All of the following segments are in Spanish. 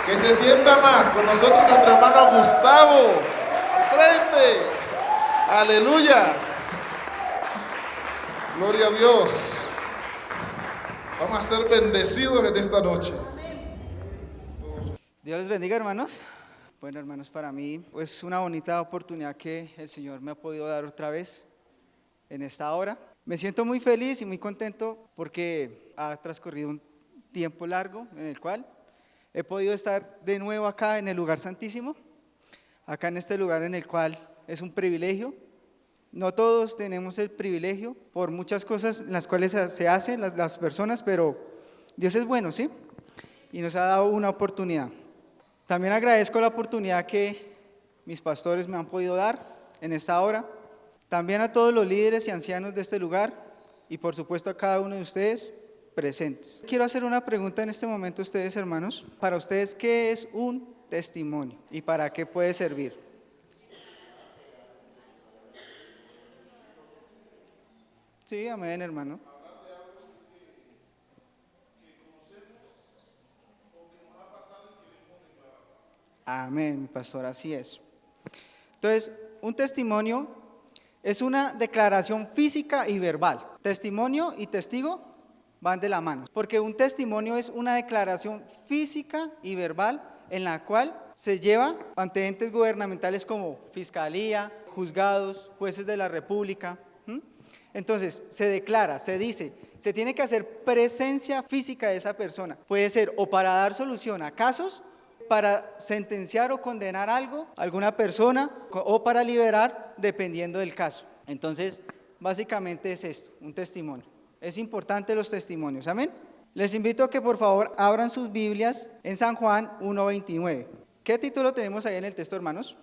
Que se sienta más con nosotros nuestro hermano Gustavo. Al frente. Aleluya. Gloria a Dios. Vamos a ser bendecidos en esta noche. Dios les bendiga, hermanos. Bueno, hermanos, para mí es una bonita oportunidad que el Señor me ha podido dar otra vez en esta hora. Me siento muy feliz y muy contento porque ha transcurrido un tiempo largo en el cual he podido estar de nuevo acá en el lugar santísimo, acá en este lugar en el cual es un privilegio. No todos tenemos el privilegio por muchas cosas en las cuales se hacen las personas, pero Dios es bueno, ¿sí? Y nos ha dado una oportunidad. También agradezco la oportunidad que mis pastores me han podido dar en esta hora. También a todos los líderes y ancianos de este lugar y por supuesto a cada uno de ustedes presentes. Quiero hacer una pregunta en este momento a ustedes, hermanos. Para ustedes, ¿qué es un testimonio y para qué puede servir? Sí, amén, hermano. Amén, mi pastor, así es. Entonces, un testimonio es una declaración física y verbal. Testimonio y testigo van de la mano, porque un testimonio es una declaración física y verbal en la cual se lleva ante entes gubernamentales como fiscalía, juzgados, jueces de la república. Entonces, se declara, se dice, se tiene que hacer presencia física de esa persona. Puede ser o para dar solución a casos, para sentenciar o condenar algo, a alguna persona, o para liberar, dependiendo del caso. Entonces, básicamente es esto, un testimonio. Es importante los testimonios, ¿amén? Les invito a que por favor abran sus Biblias en San Juan 1:29. ¿Qué título tenemos ahí en el texto, hermanos?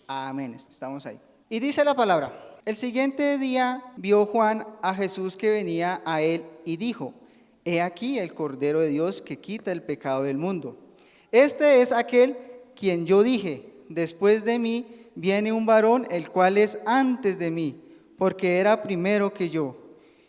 Amén, estamos ahí. Y dice la palabra: el siguiente día vio Juan a Jesús que venía a él y dijo: he aquí el Cordero de Dios que quita el pecado del mundo. Este es aquel quien yo dije: después de mí viene un varón, el cual es antes de mí, porque era primero que yo.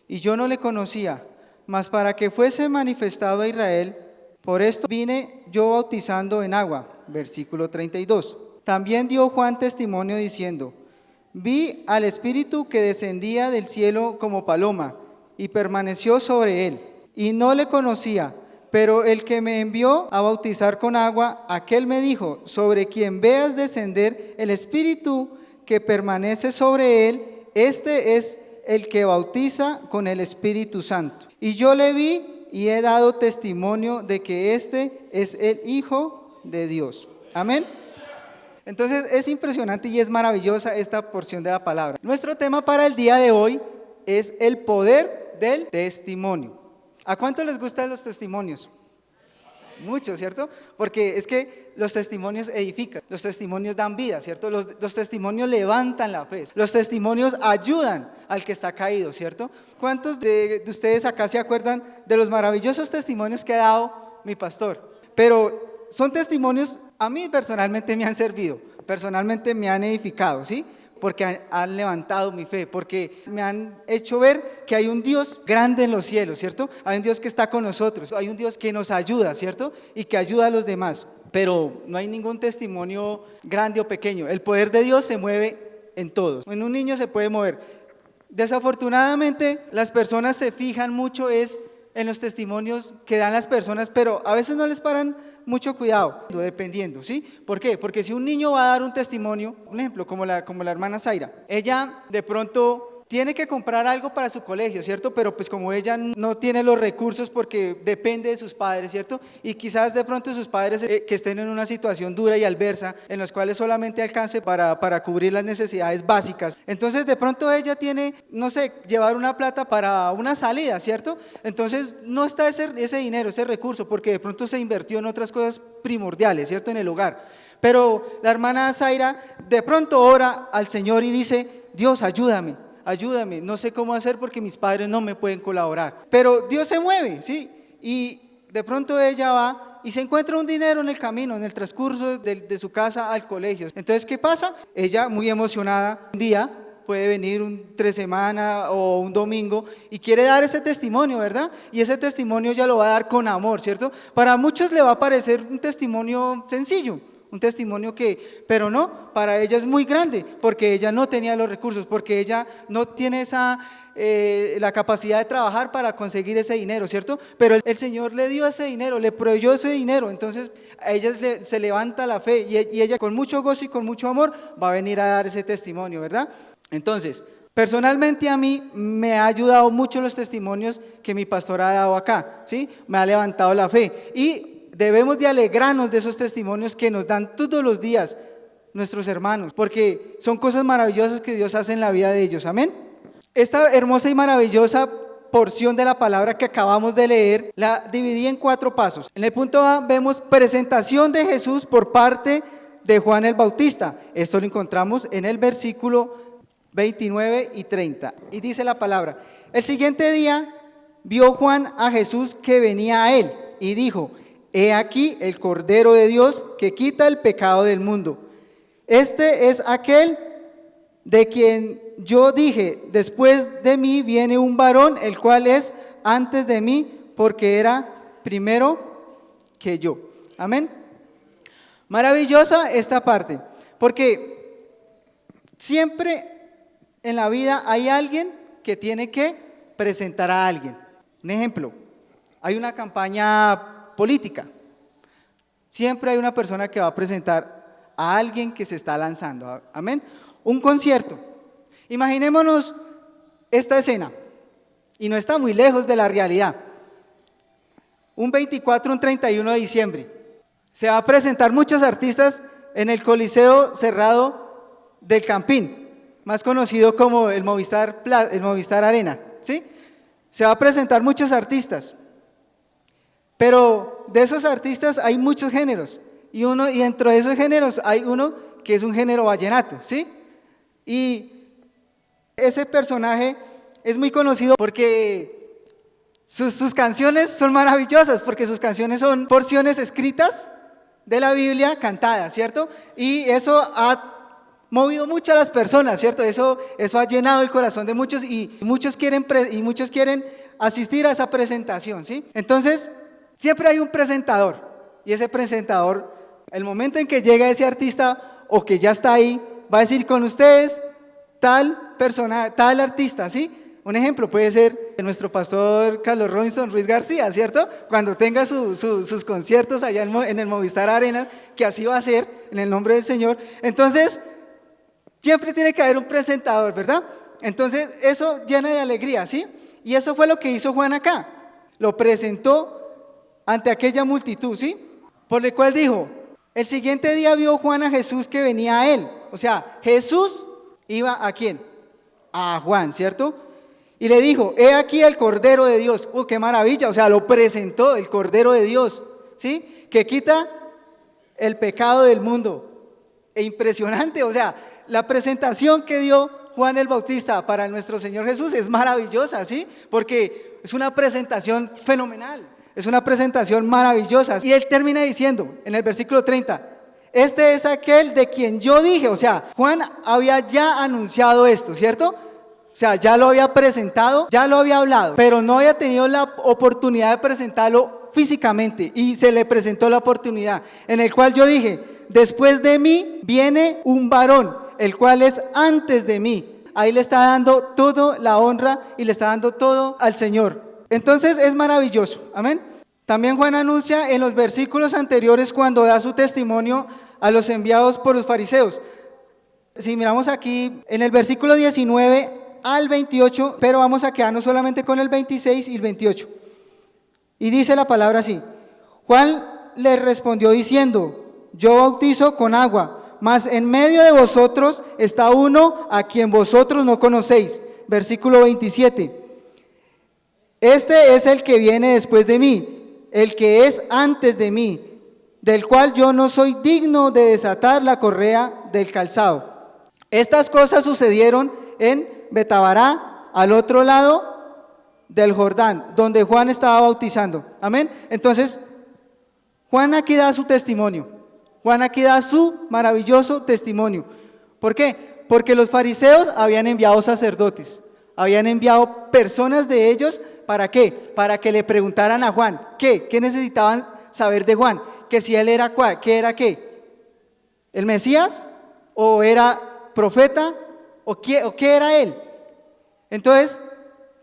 Y yo no le conocía, mas para que fuese manifestado a Israel, por esto vine yo bautizando en agua. Versículo 32. También dio Juan testimonio diciendo: vi al Espíritu que descendía del cielo como paloma, y permaneció sobre él. Y no le conocía, pero el que me envió a bautizar con agua, aquel me dijo: sobre quien veas descender el Espíritu que permanece sobre él, este es el que bautiza con el Espíritu Santo. Y yo le vi y he dado testimonio de que este es el Hijo de Dios. Amén. Entonces es impresionante y es maravillosa esta porción de la palabra. Nuestro tema para el día de hoy es el poder del testimonio. ¿A cuánto les gustan los testimonios? Mucho, ¿cierto? Porque es que los testimonios edifican, los testimonios dan vida, ¿cierto? Los testimonios levantan la fe, los testimonios ayudan al que está caído, ¿cierto? ¿Cuántos de ustedes acá se acuerdan de los maravillosos testimonios que ha dado mi pastor? Pero son testimonios, a mí personalmente me han servido, personalmente me han edificado, ¿sí? Porque han levantado mi fe, porque me han hecho ver que hay un Dios grande en los cielos, ¿cierto? Hay un Dios que está con nosotros, hay un Dios que nos ayuda, ¿cierto? Y que ayuda a los demás. Pero no hay ningún testimonio grande o pequeño. El poder de Dios se mueve en todos. En un niño se puede mover. Desafortunadamente, las personas se fijan mucho en los testimonios que dan las personas, pero a veces no les paran mucho cuidado, dependiendo, ¿sí? ¿Por qué? Porque si un niño va a dar un testimonio, un ejemplo, como la hermana Zaira, ella de pronto tiene que comprar algo para su colegio, ¿cierto? Pero pues como ella no tiene los recursos porque depende de sus padres, ¿cierto? Y quizás de pronto sus padres que estén en una situación dura y adversa, en los cuales solamente alcance para cubrir las necesidades básicas. Entonces de pronto ella tiene, no sé, llevar una plata para una salida, ¿cierto? Entonces no está ese dinero, ese recurso, porque de pronto se invirtió en otras cosas primordiales, ¿cierto? En el hogar. Pero la hermana Zaira de pronto ora al Señor y dice: Dios, ayúdame, no sé cómo hacer porque mis padres no me pueden colaborar. Pero Dios se mueve, ¿sí? Y de pronto ella va y se encuentra un dinero en el camino, en el transcurso de su casa al colegio. Entonces, ¿qué pasa? Ella, muy emocionada, un día puede venir tres semanas o un domingo y quiere dar ese testimonio, ¿verdad? Y ese testimonio ya lo va a dar con amor, ¿cierto? Para muchos le va a parecer un testimonio sencillo, un testimonio pero no, para ella es muy grande, porque ella no tenía los recursos, porque ella no tiene la capacidad de trabajar para conseguir ese dinero, ¿cierto? Pero el Señor le dio ese dinero, le proveyó ese dinero, entonces a ella se levanta la fe y ella con mucho gozo y con mucho amor va a venir a dar ese testimonio, ¿verdad? Entonces, personalmente a mí me ha ayudado mucho los testimonios que mi pastor ha dado acá, ¿sí? Me ha levantado la fe y debemos de alegrarnos de esos testimonios que nos dan todos los días nuestros hermanos, porque son cosas maravillosas que Dios hace en la vida de ellos, amén. Esta hermosa y maravillosa porción de la palabra que acabamos de leer, la dividí en 4 pasos. En el punto A vemos presentación de Jesús por parte de Juan el Bautista. Esto lo encontramos en el versículo 29 y 30. Y dice la palabra: el siguiente día vio Juan a Jesús que venía a él y dijo: he aquí el Cordero de Dios que quita el pecado del mundo. Este es aquel de quien yo dije: después de mí viene un varón, el cual es antes de mí, porque era primero que yo. Amén. Maravillosa esta parte, porque siempre en la vida hay alguien que tiene que presentar a alguien. Un ejemplo, hay una campaña política. Siempre hay una persona que va a presentar a alguien que se está lanzando. Amén. Un concierto. Imaginémonos esta escena, y no está muy lejos de la realidad. Un 24, un 31 de diciembre, se va a presentar muchos artistas en el Coliseo Cerrado del Campín, más conocido como el Movistar Arena, ¿sí? Se va a presentar muchos artistas, pero de esos artistas hay muchos géneros, y dentro de esos géneros hay uno que es un género vallenato, ¿sí? Y ese personaje es muy conocido porque sus canciones son maravillosas, porque sus canciones son porciones escritas de la Biblia cantadas, ¿cierto? Y eso ha movido mucho a las personas, ¿cierto? Eso ha llenado el corazón de muchos y muchos quieren asistir a esa presentación, ¿sí? Entonces, siempre hay un presentador, y ese presentador, el momento en que llega ese artista o que ya está ahí, va a decir: con ustedes tal persona, tal artista, ¿sí? Un ejemplo puede ser nuestro pastor Carlos Robinson Ruiz García, ¿cierto? Cuando tenga sus conciertos allá en el Movistar Arena, que así va a ser, en el nombre del Señor. Entonces, siempre tiene que haber un presentador, ¿verdad? Entonces, eso llena de alegría, ¿sí? Y eso fue lo que hizo Juan acá. Lo presentó ante aquella multitud, ¿sí? Por lo cual dijo: el siguiente día vio Juan a Jesús que venía a él. O sea, Jesús iba ¿a quién? A Juan, ¿cierto? Y le dijo: he aquí el Cordero de Dios. ¡Qué maravilla! O sea, lo presentó, el Cordero de Dios, ¿sí? Que quita el pecado del mundo. E impresionante, o sea, la presentación que dio Juan el Bautista para nuestro Señor Jesús es maravillosa, ¿sí? Porque es una presentación fenomenal, es una presentación maravillosa. Y él termina diciendo en el versículo 30: este es aquel de quien yo dije. O sea, Juan había ya anunciado esto, ¿cierto? O sea, ya lo había presentado, ya lo había hablado, pero no había tenido la oportunidad de presentarlo físicamente, y se le presentó la oportunidad, en el cual yo dije: después de mí viene un varón, el cual es antes de mí. Ahí le está dando toda la honra y le está dando todo al Señor. Entonces es maravilloso, amén. También Juan anuncia en los versículos anteriores, cuando da su testimonio a los enviados por los fariseos. Si miramos aquí en el versículo 19 al 28, pero vamos a quedarnos solamente con el 26 y el 28. Y dice la palabra así: Juan le respondió diciendo: yo bautizo con agua, mas en medio de vosotros está uno a quien vosotros no conocéis. Versículo 27. Este es el que viene después de mí, el que es antes de mí, del cual yo no soy digno de desatar la correa del calzado. Estas cosas sucedieron en Betabará, al otro lado del Jordán, donde Juan estaba bautizando. Amén. Entonces, Juan aquí da su testimonio. Juan aquí da su maravilloso testimonio. ¿Por qué? Porque los fariseos habían enviado sacerdotes, habían enviado personas de ellos, ¿para qué? Para que le preguntaran a Juan, ¿qué? ¿Qué necesitaban saber de Juan? Que si él era cuál, ¿qué era qué? ¿El Mesías? ¿O era profeta? ¿O qué era él? Entonces,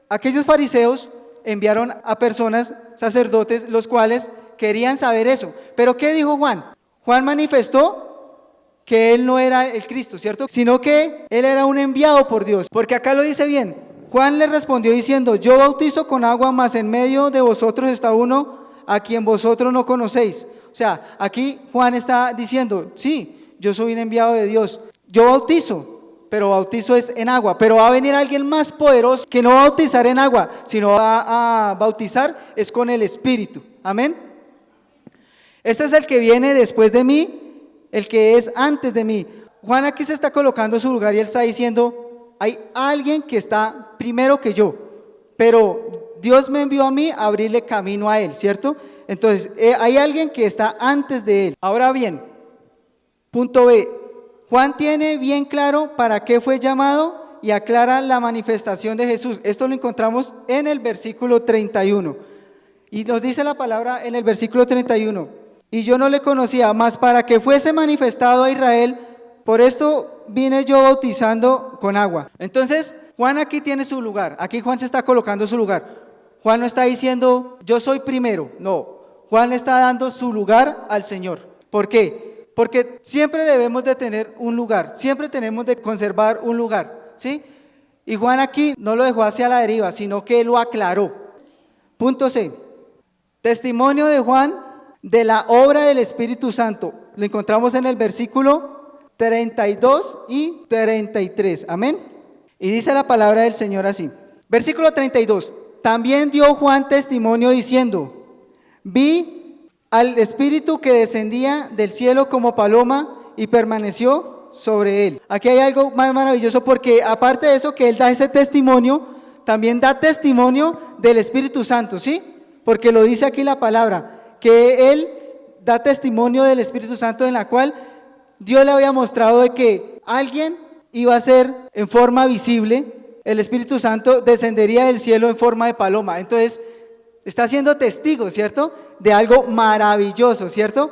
aquellos fariseos enviaron a personas, sacerdotes, los cuales querían saber eso. Pero ¿qué dijo Juan? Juan manifestó que él no era el Cristo, ¿cierto? Sino que él era un enviado por Dios. Porque acá lo dice bien. Juan le respondió diciendo, yo bautizo con agua, mas en medio de vosotros está uno a quien vosotros no conocéis. O sea, aquí Juan está diciendo, sí, yo soy un enviado de Dios. Yo bautizo, pero bautizo es en agua. Pero va a venir alguien más poderoso que no va a bautizar en agua, sino va a bautizar es con el Espíritu. Amén. Este es el que viene después de mí, el que es antes de mí. Juan aquí se está colocando en su lugar y él está diciendo, hay alguien que está primero que yo, pero Dios me envió a mí a abrirle camino a él, ¿cierto? Entonces, hay alguien que está antes de él. Ahora bien, punto B, Juan tiene bien claro para qué fue llamado y aclara la manifestación de Jesús. Esto lo encontramos en el versículo 31. Y nos dice la palabra en el versículo 31. Y yo no le conocía, mas para que fuese manifestado a Israel, por esto vine yo bautizando con agua. Entonces, Juan aquí tiene su lugar. Aquí Juan se está colocando su lugar. Juan no está diciendo, yo soy primero. No, Juan le está dando su lugar al Señor. ¿Por qué? Porque siempre debemos de tener un lugar. Siempre tenemos de conservar un lugar, ¿sí? Y Juan aquí no lo dejó hacia la deriva, sino que lo aclaró. Punto C. Testimonio de Juan de la obra del Espíritu Santo. Lo encontramos en el versículo 32 y 33. Amén. Y dice la palabra del Señor así. Versículo 32. También dio Juan testimonio diciendo, vi al Espíritu que descendía del cielo como paloma y permaneció sobre él. Aquí hay algo más maravilloso porque aparte de eso que él da ese testimonio, también da testimonio del Espíritu Santo, ¿sí? Porque lo dice aquí la palabra, que él da testimonio del Espíritu Santo en la cual Dios le había mostrado de que alguien iba a ser en forma visible, el Espíritu Santo descendería del cielo en forma de paloma. Entonces, está siendo testigo, ¿cierto? De algo maravilloso, ¿cierto?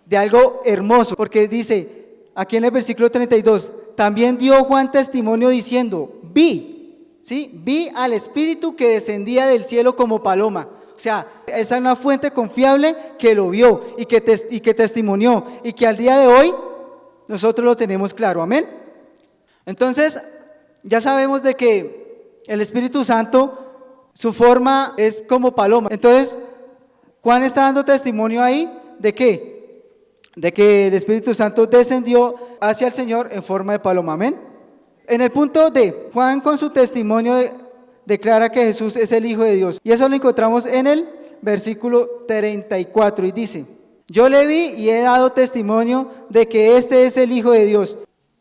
De algo hermoso, porque dice aquí en el versículo 32, también dio Juan testimonio diciendo, vi, ¿sí? Vi al Espíritu que descendía del cielo como paloma. O sea, esa es una fuente confiable que lo vio y que testimonió y que al día de hoy nosotros lo tenemos claro, amén. Entonces, ya sabemos de que el Espíritu Santo, su forma es como paloma. Entonces, Juan está dando testimonio ahí de ¿qué? De que el Espíritu Santo descendió hacia el Señor en forma de paloma, amén. En el punto D, Juan con su testimonio declara que Jesús es el Hijo de Dios. Y eso lo encontramos en el versículo 34 y dice, yo le vi y he dado testimonio de que este es el Hijo de Dios.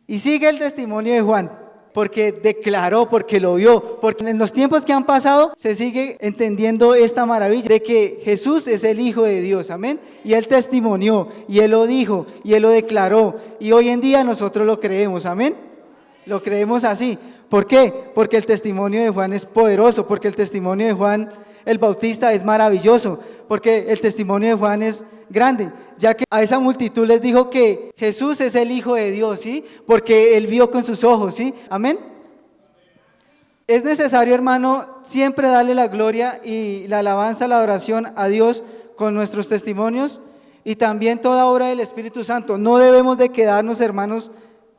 Y sigue el testimonio de Juan, porque declaró, porque lo vio, porque en los tiempos que han pasado se sigue entendiendo esta maravilla de que Jesús es el Hijo de Dios, amén. Y él testimonió, y él lo dijo, y él lo declaró, y hoy en día nosotros lo creemos, amén. Lo creemos así. ¿Por qué? Porque el testimonio de Juan es poderoso, porque el testimonio de Juan el Bautista es maravilloso, porque el testimonio de Juan es grande, ya que a esa multitud les dijo que Jesús es el Hijo de Dios, ¿sí? Porque él vio con sus ojos, ¿sí? Amén. Es necesario, hermano, siempre darle la gloria y la alabanza, la adoración a Dios con nuestros testimonios y también toda obra del Espíritu Santo. No debemos de quedarnos, hermanos,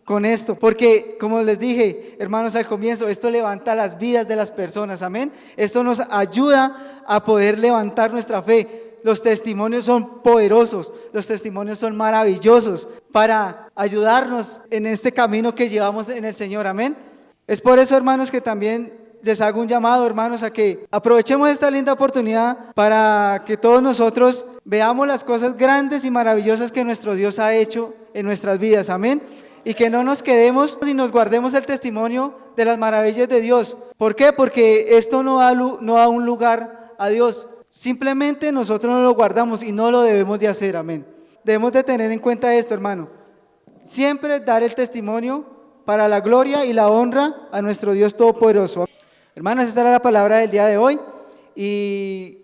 con esto, porque como les dije, hermanos, al comienzo, esto levanta las vidas de las personas, amén. Esto nos ayuda a poder levantar nuestra fe. Los testimonios son poderosos, los testimonios son maravillosos para ayudarnos en este camino que llevamos en el Señor, amén. Es por eso, hermanos, que también les hago un llamado, hermanos, a que aprovechemos esta linda oportunidad para que todos nosotros veamos las cosas grandes y maravillosas que nuestro Dios ha hecho en nuestras vidas, amén. Y que no nos quedemos y nos guardemos el testimonio de las maravillas de Dios. ¿Por qué? Porque esto no da un lugar a Dios. Simplemente nosotros no lo guardamos y no lo debemos de hacer, amén. Debemos de tener en cuenta esto, hermano. Siempre dar el testimonio para la gloria y la honra a nuestro Dios Todopoderoso. Hermanos, esta era la palabra del día de hoy y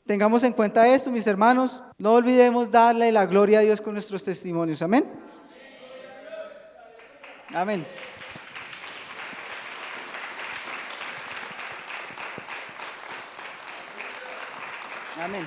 tengamos en cuenta esto, mis hermanos, no olvidemos darle la gloria a Dios con nuestros testimonios. Amén. Amén. Amén.